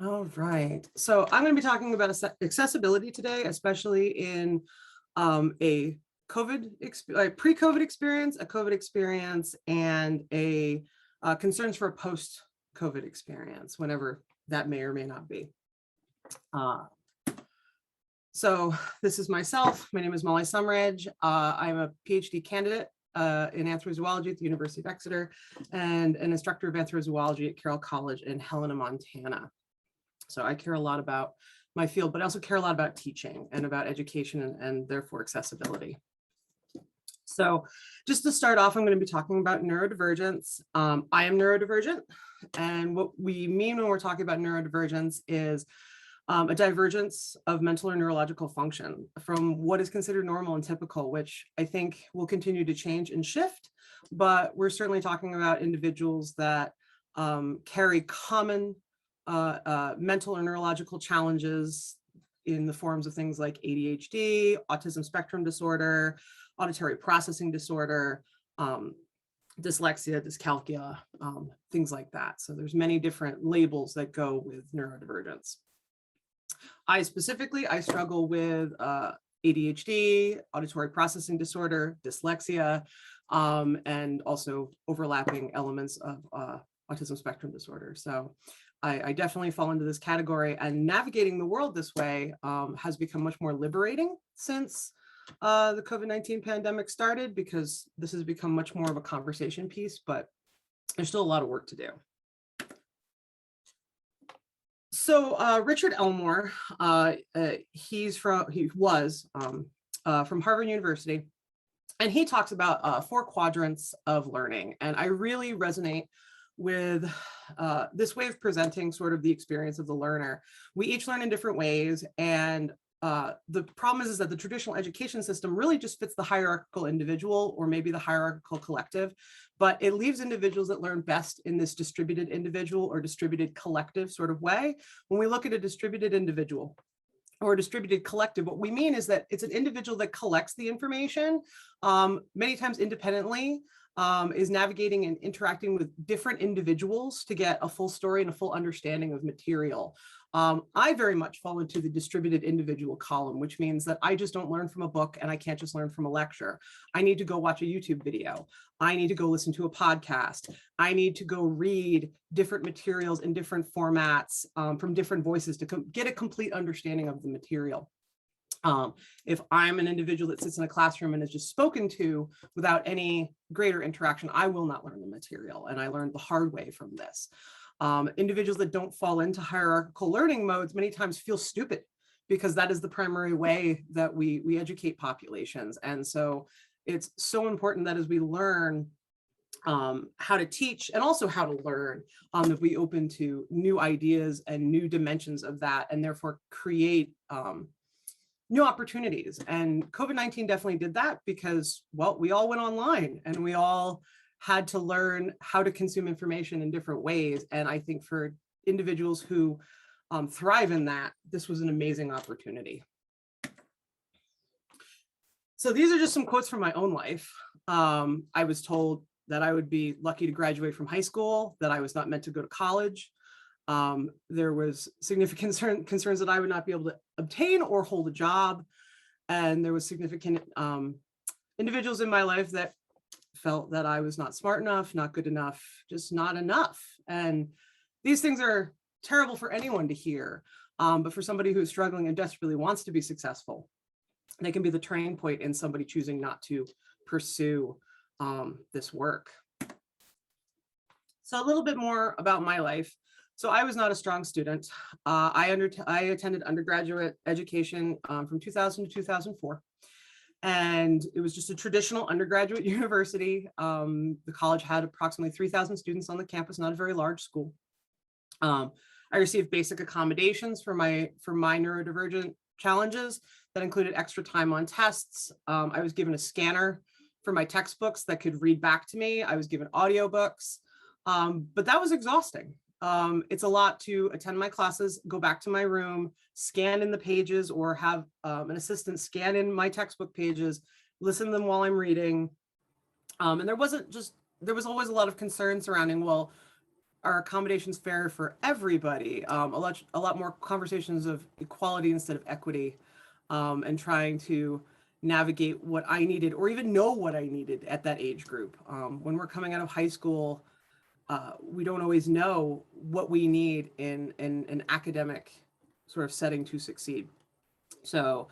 All right. So I'm going to be talking about accessibility today, especially in a pre-COVID experience, a COVID experience, and a concerns for a post-COVID experience, whenever that may or may not be. So this is myself. My name is Molly Sumridge. I'm a PhD candidate in anthrozoology at the University of Exeter and an instructor of anthrozoology at Carroll College in Helena, Montana. So I care a lot about my field, but I also care a lot about teaching and about education and therefore accessibility. So just to start off, I'm going to be talking about neurodivergence. I am neurodivergent, and what we mean when we're talking about neurodivergence is a divergence of mental or neurological function from what is considered normal and typical, which I think will continue to change and shift, but we're certainly talking about individuals that carry common mental or neurological challenges in the forms of things like ADHD, autism spectrum disorder, auditory processing disorder, dyslexia, dyscalculia, things like that. So there's many different labels that go with neurodivergence. I struggle with ADHD, auditory processing disorder, dyslexia, and also overlapping elements of autism spectrum disorder. So I definitely fall into this category, and navigating the world this way has become much more liberating since the COVID-19 pandemic started, because this has become much more of a conversation piece, but there's still a lot of work to do. So Richard Elmore, he was from Harvard University, and he talks about 4 quadrants of learning. And I really resonate with this way of presenting sort of the experience of the learner. We each learn in different ways, and the problem is that the traditional education system really just fits the hierarchical individual, or maybe the hierarchical collective, but it leaves individuals that learn best in this distributed individual or distributed collective sort of way. When we look at a distributed individual or a distributed collective, what we mean is that it's an individual that collects the information, many times independently, is navigating and interacting with different individuals to get a full story and a full understanding of material. I very much fall into the distributed individual column, which means that I just don't learn from a book, and I can't just learn from a lecture. I need to go watch a YouTube video. I need to go listen to a podcast. I need to go read different materials in different formats from different voices to get a complete understanding of the material. If I'm an individual that sits in a classroom and is just spoken to without any greater interaction, I will not learn the material, and I learned the hard way from this. Individuals that don't fall into hierarchical learning modes many times feel stupid, because that is the primary way that we educate populations. And so it's so important that as we learn how to teach and also how to learn, that we open to new ideas and new dimensions of that, and therefore create new opportunities. And COVID-19 definitely did that, because, well, we all went online and we all had to learn how to consume information in different ways. And I think for individuals who thrive in that, this was an amazing opportunity. So these are just some quotes from my own life. I was told that I would be lucky to graduate from high school, that I was not meant to go to college. There was significant concerns that I would not be able to obtain or hold a job. And there was significant individuals in my life that felt that I was not smart enough, not good enough, just not enough. And these things are terrible for anyone to hear. But for somebody who's struggling and desperately wants to be successful, they can be the turning point in somebody choosing not to pursue this work. So a little bit more about my life. So I was not a strong student. I attended undergraduate education from 2000 to 2004. And it was just a traditional undergraduate university. The college had approximately 3,000 students on the campus, not a very large school. I received basic accommodations for my neurodivergent challenges that included extra time on tests. I was given a scanner for my textbooks that could read back to me. I was given audiobooks, but that was exhausting. It's a lot to attend my classes, go back to my room, scan in the pages, or have an assistant scan in my textbook pages, listen to them while I'm reading. And there was always a lot of concern surrounding, well, are accommodations fair for everybody? A lot more conversations of equality instead of equity, and trying to navigate what I needed or even know what I needed at that age group. When we're coming out of high school, we don't always know what we need in an academic sort of setting to succeed. So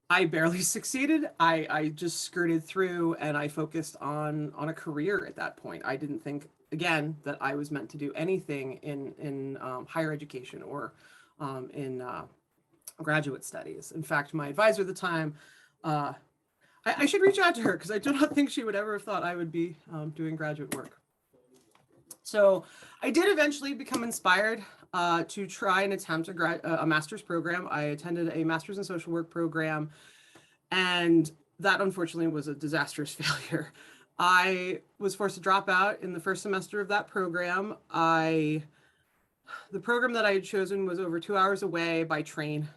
I barely succeeded. I just skirted through and I focused on a career at that point. I didn't think, again, that I was meant to do anything in higher education or in graduate studies. In fact, my advisor at the time, I should reach out to her because I do not think she would ever have thought I would be doing graduate work. So I did eventually become inspired to try and attempt a master's program. I attended a master's in social work program, and that unfortunately was a disastrous failure. I was forced to drop out in the first semester of that program. The program that I had chosen was over 2 hours away by train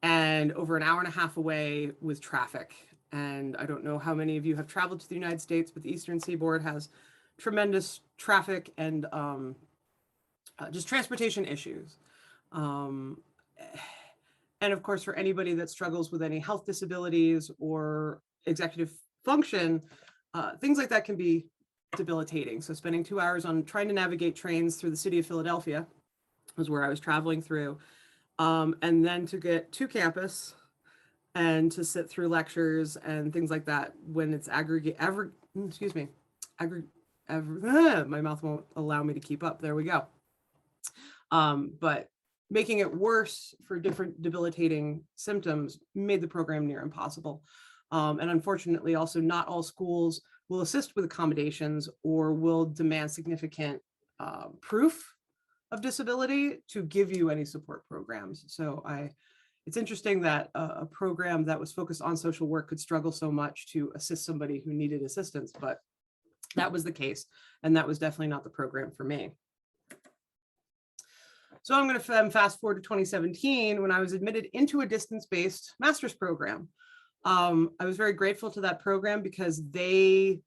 and over an hour and a half away with traffic. And I don't know how many of you have traveled to the United States, but the Eastern Seaboard has tremendous traffic and just transportation issues. And of course, for anybody that struggles with any health disabilities or executive function, things like that can be debilitating. So spending 2 hours on trying to navigate trains through the city of Philadelphia was where I was traveling through. And then to get to campus and to sit through lectures and things like that when it's my mouth won't allow me to keep up. There we go. But making it worse for different debilitating symptoms made the program near impossible. And unfortunately, also not all schools will assist with accommodations or will demand significant proof of disability to give you any support programs. So it's interesting that a program that was focused on social work could struggle so much to assist somebody who needed assistance, but that was the case. And that was definitely not the program for me. So I'm going to fast forward to 2017 when I was admitted into a distance-based master's program. I was very grateful to that program because they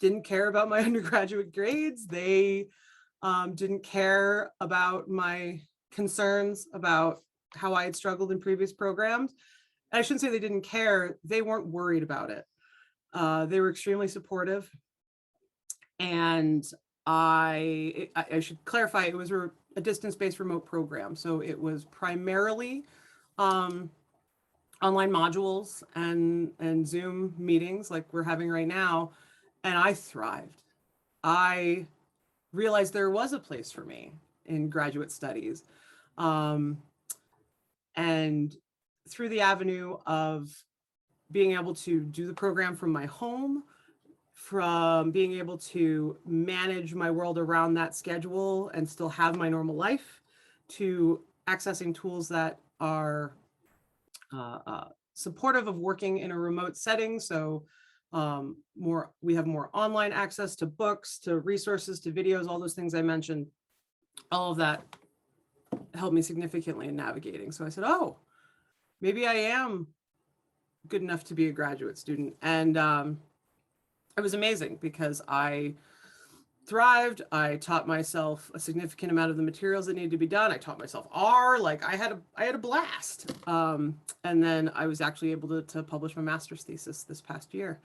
didn't care about my undergraduate grades. They didn't care about my concerns about how I had struggled in previous programs. And I shouldn't say they didn't care. They weren't worried about it. They were extremely supportive. And I should clarify, it was a distance-based remote program. So it was primarily online modules and Zoom meetings like we're having right now. And I thrived. I realized there was a place for me in graduate studies. And through the avenue of being able to do the program from my home, from being able to manage my world around that schedule and still have my normal life, to accessing tools that are supportive of working in a remote setting. So we have more online access to books, to resources, to videos, all those things I mentioned. All of that helped me significantly in navigating. So I said, oh, maybe I am good enough to be a graduate student. And it was amazing because I thrived. I taught myself a significant amount of the materials that needed to be done. I taught myself R, like I had a blast. And then I was actually able to publish my master's thesis this past year.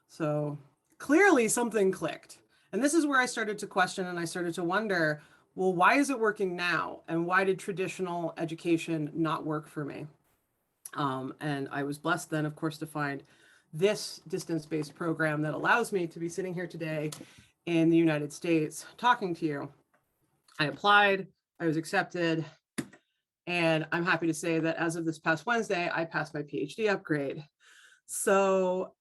So clearly something clicked. And this is where I started to question and I started to wonder, well, why is it working now? And why did traditional education not work for me? And I was blessed then, of course, to find this distance-based program that allows me to be sitting here today in the United States talking to you. I applied, I was accepted, and I'm happy to say that as of this past Wednesday, I passed my PhD upgrade. So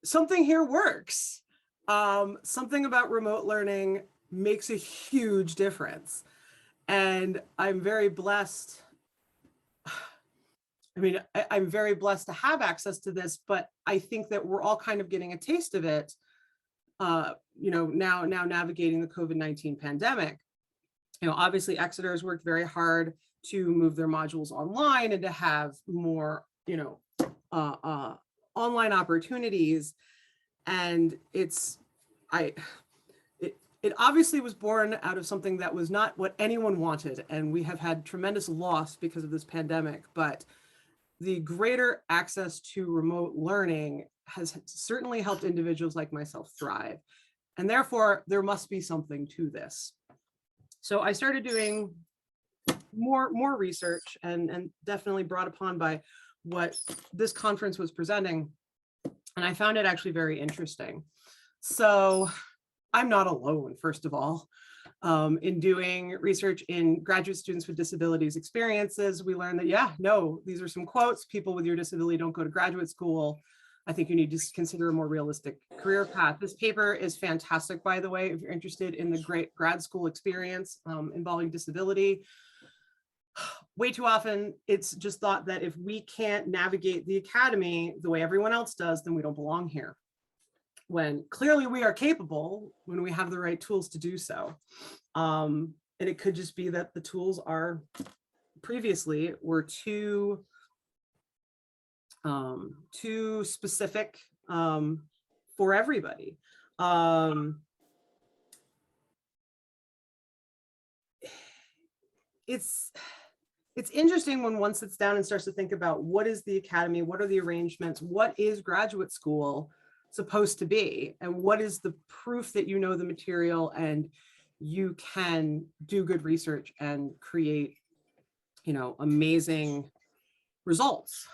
something here works. Something about remote learning makes a huge difference. And I'm very blessed. I mean, I'm very blessed to have access to this, but I think that we're all kind of getting a taste of it, now navigating the COVID-19 pandemic. Obviously Exeter has worked very hard to move their modules online and to have more, online opportunities. And it obviously was born out of something that was not what anyone wanted, and we have had tremendous loss because of this pandemic, but the greater access to remote learning has certainly helped individuals like myself thrive. And therefore, there must be something to this. So I started doing more research, and definitely brought upon by what this conference was presenting. And I found it actually very interesting. So I'm not alone, first of all. In doing research in graduate students with disabilities experiences, we learned that, yeah, no, these are some quotes. People with your disability don't go to graduate school. I think you need to consider a more realistic career path. This paper is fantastic, by the way, if you're interested in the great grad school experience involving disability. Way too often, it's just thought that if we can't navigate the academy the way everyone else does, then we don't belong here. When clearly we are capable when we have the right tools to do so. And it could just be that the tools are previously were too specific for everybody. It's interesting when one sits down and starts to think about what is the academy, what are the arrangements, what is graduate school supposed to be, and what is the proof that you know the material and you can do good research and create, you know, amazing results.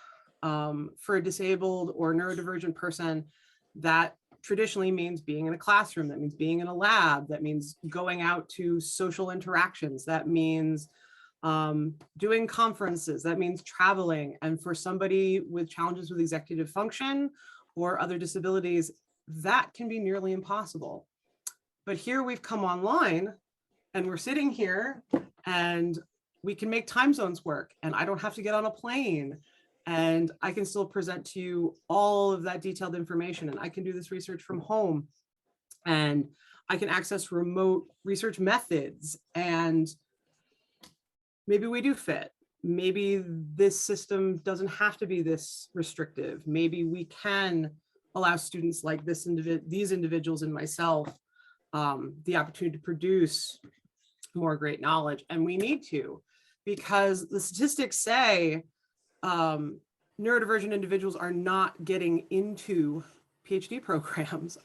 For a disabled or neurodivergent person, that traditionally means being in a classroom, that means being in a lab, that means going out to social interactions, that means doing conferences, that means traveling. And for somebody with challenges with executive function or other disabilities, that can be nearly impossible. But here we've come online and we're sitting here and we can make time zones work, and I don't have to get on a plane, and I can still present to you all of that detailed information, and I can do this research from home, and I can access remote research methods, and maybe we do fit. Maybe this system doesn't have to be this restrictive. Maybe we can allow students like these individuals and myself the opportunity to produce more great knowledge. And we need to, because the statistics say neurodivergent individuals are not getting into PhD programs.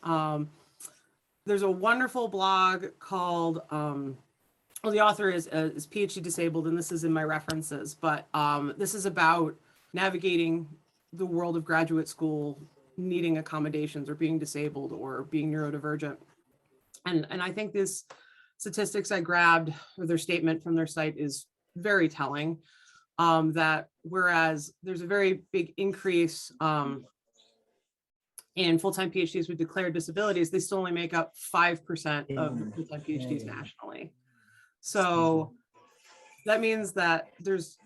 There's a wonderful blog called, well, the author is PhD disabled, and this is in my references, but this is about navigating the world of graduate school, needing accommodations or being disabled or being neurodivergent. And I think this statistics I grabbed, or their statement from their site, is very telling, that whereas there's a very big increase in full-time PhDs with declared disabilities, they still only make up 5% of the full-time PhDs nationally. So that means that there's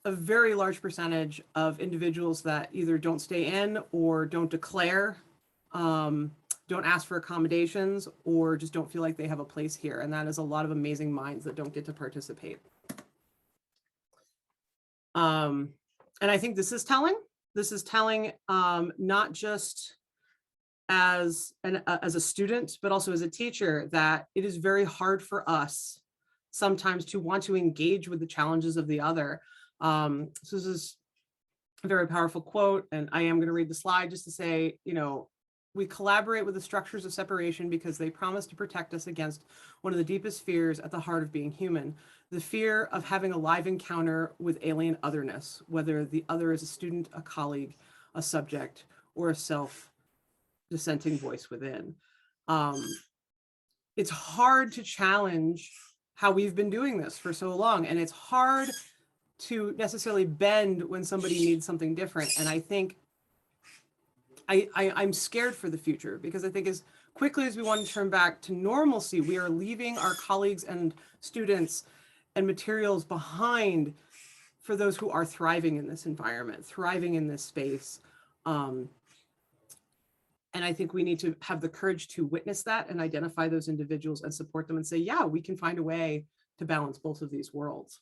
a very large percentage of individuals that either don't stay in or don't declare, don't ask for accommodations, or just don't feel like they have a place here. And that is a lot of amazing minds that don't get to participate. And I think this is telling. This is telling not just as a student, but also as a teacher, that it is very hard for us sometimes to want to engage with the challenges of the other. So this is a very powerful quote, and I am going to read the slide just to say, you know, we collaborate with the structures of separation because they promise to protect us against one of the deepest fears at the heart of being human, the fear of having a live encounter with alien otherness, whether the other is a student, a colleague, a subject, or a self-dissenting voice within. It's hard to challenge how we've been doing this for so long, and it's hard to necessarily bend when somebody needs something different. And I think I'm scared for the future, because I think as quickly as we want to turn back to normalcy, we are leaving our colleagues and students and materials behind for those who are thriving in this environment, thriving in this space. And I think we need to have the courage to witness that and identify those individuals and support them and say, yeah, we can find a way to balance both of these worlds.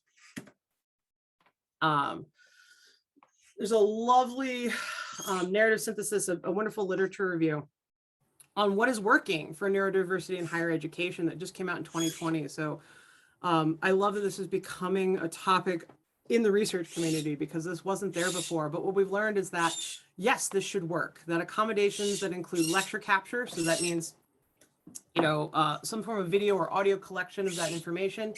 There's a lovely narrative synthesis, a wonderful literature review on what is working for neurodiversity in higher education that just came out in 2020. So I love that this is becoming a topic in the research community because this wasn't there before. But what we've learned is that, yes, this should work, that accommodations that include lecture capture, so that means, you know, some form of video or audio collection of that information,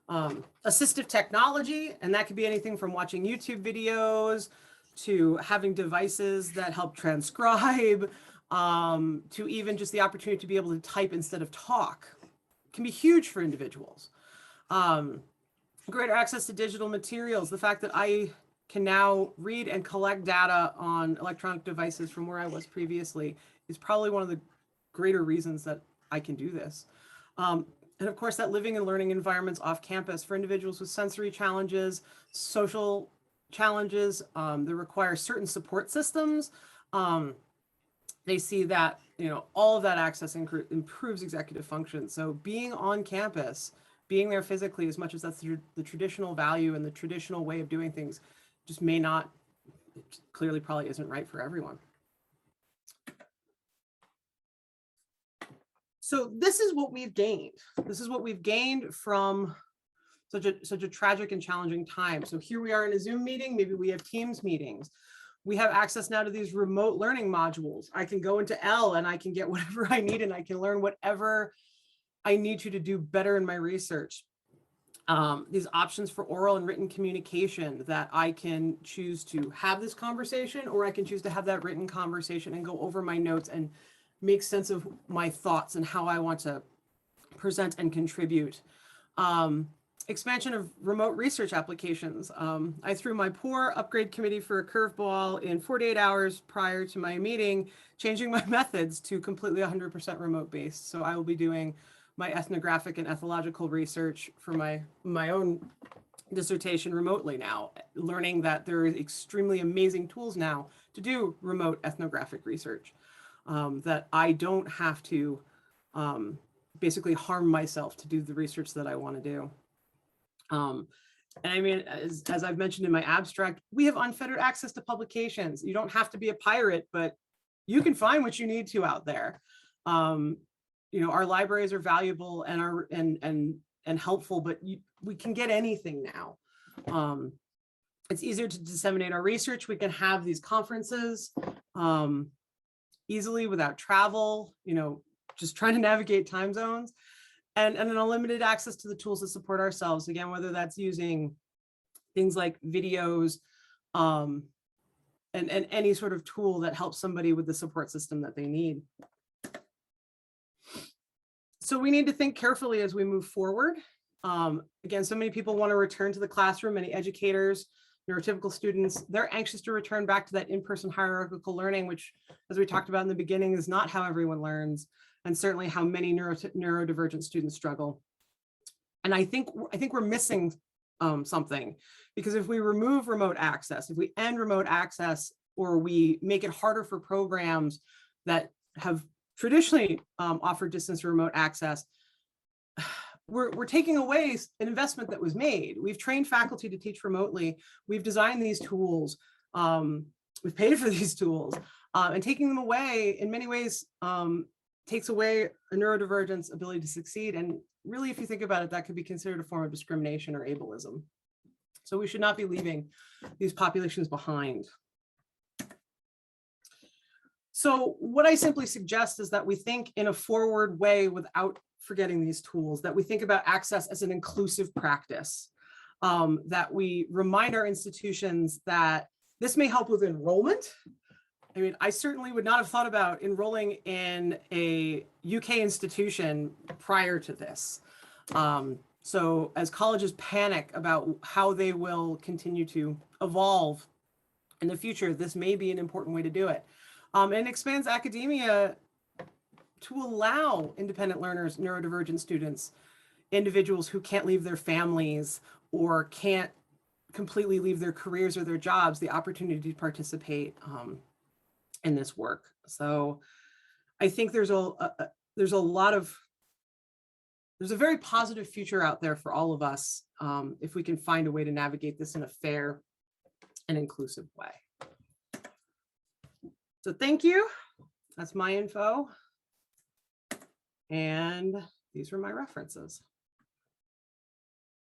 assistive technology, and that could be anything from watching YouTube videos to having devices that help transcribe, to even just the opportunity to be able to type instead of talk, can be huge for individuals. Greater access to digital materials. The fact that I can now read and collect data on electronic devices from where I was previously is probably one of the greater reasons that I can do this. And of course, that living and learning environments off campus for individuals with sensory challenges, social challenges that require certain support systems. They see that, you know, all of that access improves executive function. So being on campus, being there physically, as much as that's the traditional value and the traditional way of doing things, just may not, clearly probably isn't right for everyone. So this is what we've gained. This is what we've gained from such a tragic and challenging time. So here we are in a Zoom meeting, maybe we have Teams meetings. We have access now to these remote learning modules. I can go into L and I can get whatever I need and I can learn whatever I need to do better in my research. These options for oral and written communication that I can choose to have this conversation, or I can choose to have that written conversation and go over my notes and make sense of my thoughts and how I want to present and contribute. Expansion of remote research applications. I threw my poor upgrade committee for a curveball in 48 hours prior to my meeting, changing my methods to completely 100% remote based. So I will be doing my ethnographic and ethological research for my own dissertation remotely now, learning that there are extremely amazing tools now to do remote ethnographic research, that I don't have to basically harm myself to do the research that I want to do. And I mean, as I've mentioned in my abstract, we have unfettered access to publications. You don't have to be a pirate, but you can find what you need to out there. You know, our libraries are valuable and are and helpful, but we can get anything now. It's easier to disseminate our research. We can have these conferences easily without travel, you know, just trying to navigate time zones. And an unlimited access to the tools that support ourselves. Again, whether that's using things like videos and any sort of tool that helps somebody with the support system that they need. So we need to think carefully as we move forward. Again, so many people want to return to the classroom, many educators, neurotypical students, they're anxious to return back to that in-person hierarchical learning, which, as we talked about in the beginning, is not how everyone learns, and certainly how many neurodivergent students struggle. And I think we're missing something, because if we remove remote access, if we end remote access, or we make it harder for programs that have traditionally offered distance remote access, we're taking away an investment that was made. We've trained faculty to teach remotely. We've designed these tools. We've paid for these tools, and taking them away in many ways takes away a neurodivergent's ability to succeed. And really, if you think about it, that could be considered a form of discrimination or ableism. So we should not be leaving these populations behind. So what I simply suggest is that we think in a forward way without forgetting these tools, that we think about access as an inclusive practice, that we remind our institutions that this may help with enrollment. I mean, I certainly would not have thought about enrolling in a UK institution prior to this. So as colleges panic about how they will continue to evolve in the future, this may be an important way to do it. And expands academia to allow independent learners, neurodivergent students, individuals who can't leave their families or can't completely leave their careers or their jobs, the opportunity to participate in this work. So I think there's a very positive future out there for all of us if we can find a way to navigate this in a fair and inclusive way. So thank you. That's my info. And these were my references.